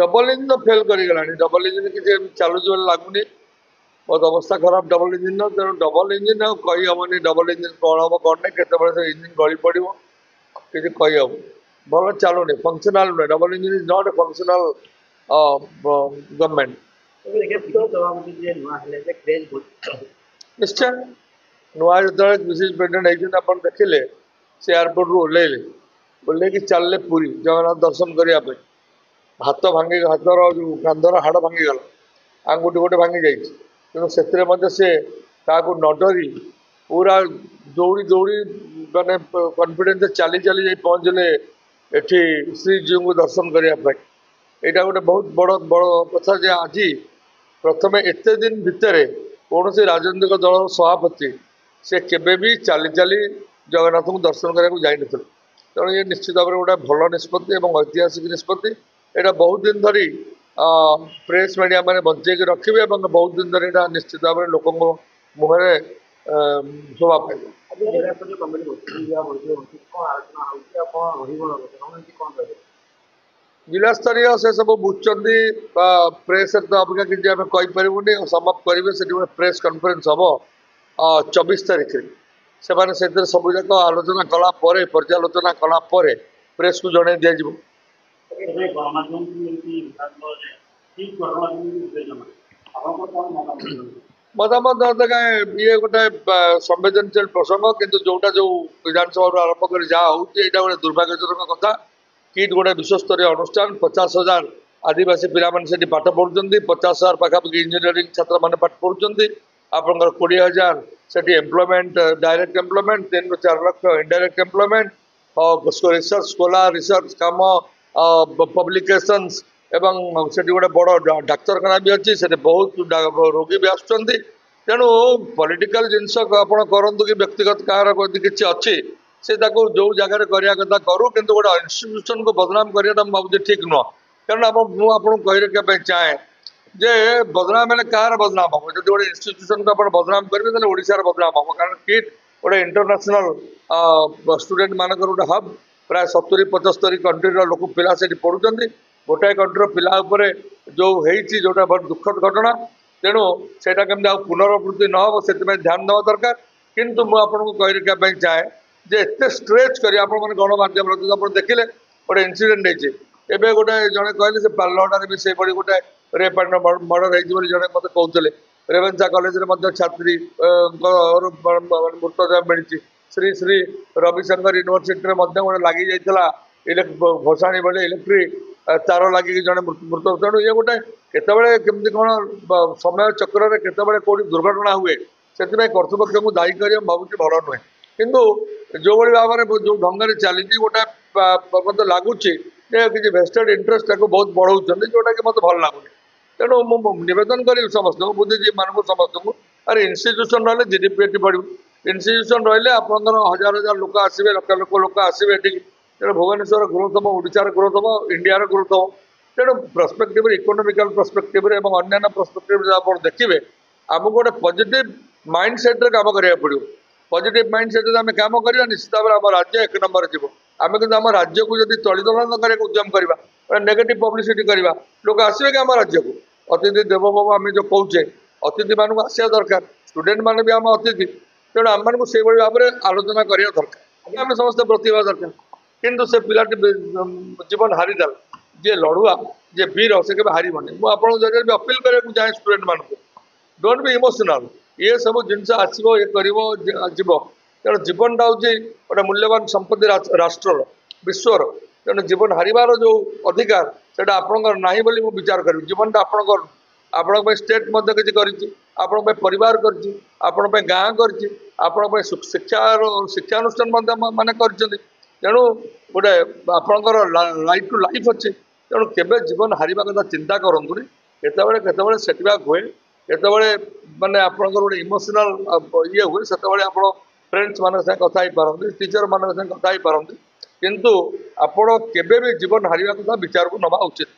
Double engine तो fail करगला double engine किसी चलुच लगुनि बहुत अवस्था खराब डबल इंजिन तेणु डबल इंजिन कही हेनी डबल इंजिन कौन हम कौन ना के इंजिन गली पड़ो कि कही हम भल चलुनि फंक्शनल नुहे double engine is not a functional government निश्चय नुआ जो विशेष प्रेसिडेंट होती देखिले से एयरपोर्ट रू ओल्ल चलले पुरी जगन्नाथ दर्शन करने हाथ भांगी हाथर जो कांधर हाड़ भांगीगला आंगुठी गोटे भांगी जाइए तेणु से न डरी पूरा दौड़ी दौड़ी मानने कॉन्फिडेंस चली चली जा पहुँचले एठी श्रीजी को दर्शन करने यहाँ गोटे बहुत बड़ बड़ कथा जे आज प्रथम एत दिन भितर कौन से राजनीतिक दल सभापति से केवे भी चली चली जगन्नाथ को दर्शन करने जाइन तेणु ये निश्चित भाव में गोटे भल निष्पत्ति और ऐतिहासिक निष्पत्ति यहाँ बहुत दिन धरी प्रेस मीडिया मैंने बंचे रखिए बहुत दिन धरी निश्चित भाव में लोक मुहर शोभा पाइब जिला स्तरीय से सब बुझुं प्रेस तो अपेक्षा किसी आम कहीपरूनी समाप्त करेंगे से प्रेस कॉन्फ्रेंस हम 24 तारीख से सब जाक आलोचना कलापर पर्यालोचना कलापर प्रेस को जन दिज्व मतामत ये गोटे संवेदनशील प्रसंग किंतु जोटा जो विधानसभा आरंभ कर जहाँ होता गोटे दुर्भाग्यजनक कथा किट गोटे विश्वस्तरीय अनुष्ठान 50,000 आदिवासी पिला पाठ पढ़ुं 50,000 पाखापाखि इंजीनियरिंग छात्र मैंने पाठ पढ़ुं आपंकर 20,000 से एम्प्लॉयमेंट डायरेक्ट एम्प्लॉयमेंट 3 ରୁ 4 lakh indirect employment research scholar research काम पब्लिकेशंस एवं से गोटे बड़ डाक्तरखाना भी अच्छी से बहुत रोगी भी आसुँच तेणु पॉलिटिकल जिनस आप करूँ कि व्यक्तिगत कहार किसी अच्छी से जो जगह करने कथा करूँ किंतु गोटे इन्स्टिट्यूशन को बदनाम करना भावुँ ठीक नुह कारण आपको कही रखा चाहे जे बदनाम है कहार बदनाम हम जो गोटे इन्स्टिट्यूशन को आप बदनाम करेंगे ओडार बदनाम हम कारण किट गोटे इंटरनेशनल स्टूडेंट मानक गोटे हब प्राय 70-75 कंट्री लोक पिला से पढ़ुं गोटाए कंट्री पिला जो जोटा बहुत दुखद घटना तेणु से पुनरावृत्ति न हो से ध्यान देवा दरकार किंतु मुझे कही रखा चाहे जे एत स्ट्रेच कर गणमाध्यम आप देखिले गोटे इनसीडेंट होते गोटे जड़े कहले से पार्लहटारे भी से गोटे रेप एंड मर्डर हो जड़े मत कहते रेवेन्सा कॉलेज छात्री मृतदेह मिली श्री श्री रविशंकर यूनिवर्सिटी गोटे लगी जाता भसाणी बेले इलेक्ट्रिक तार लगे जड़े मृत तेणु ये गोटे केतबे केमती कौन समय चक्र में केतबे कौटी दुर्घटना हुए से कर्तृपक्ष को दायी कर भावुँ भल नुहे किंतु जो भाई भाव में जो ढंग से चली गोटे मत लगुच किसी भेस्टेड इंटरेस्ट बहुत बढ़ाऊँ जोटा कि मत भल लगुनि तेणु मुझे नवेदन करी समस्त बुद्धिजीवी मानक समस्त को अरे इन्स्टिट्यूशन रही जीडीपी बढ़ इन्स्टिट्यूशन रही आपंकर हजार हजार लोक आसवे लक्ष लक्ष लोक आसवे तेणु भुवनेश्वर ग्रोथ हम ओडार ग्रोथ हम इंडियार ग्रोथ हम तेणु प्रस्पेक्टिव इकोनोमिकल प्रस्पेक्टिव और अन्य प्रस्पेक्टिव आप देखिए आमको गोटे पॉजिटिव माइंडसेट्रे काम करा पड़ो पॉजिटिव माइंडसेट आम कम करवा निश्चित भाव आम राज्य 1 नंबर जीव आम कि आम राज्य को जब तलीदलन करने उद्यम करवा नेगेटिव पब्लिसिटी करवा लोक आसवे कि आम राज्य को अतिथि देवोभव आम जो कौचे अतिथि मान आसा दरकार स्टूडेंट मैंने भी आम अतिथि तेणु आम मानक से भाव में आलोचना करवा दरकार आम समस्त प्रतिभा दरकार किंतु से पिलाटी जीवन हारीदेला जे लड़ुआ जे वीर से केवे हारबनी मुझे जरिए भी अपील करने चाहे स्टूडेंट मान डोंट बी इमोशनल ये सब जिनस आसो ये कर जीव तेणु जीवनटा हूँ गोटे मूल्यवान संपत्ति राष्ट्र विश्वर तेणु जीवन हारिबार जो अधिकार से आपंकर ना बोली मुझे विचार करी जीवनटा आपण स्टेट किसी कर परिवार कर गाँ कर शिक्षानुष्ठान मान कर तेणु गोटे आपणकर लाइफ टू लाइफ अच्छे तेणु केवे जीवन हारिबा कथा चिंता करूँ केतबे सेटबैक हुए केतबे माने आपणकर गोटे इमोशनल ये हुए से आप फ्रेंड्स मान कथा पारती टीचर मान कथा पारती किंतु आपण केवे भी जीवन हारिबा कथा विचार को नवा उचित।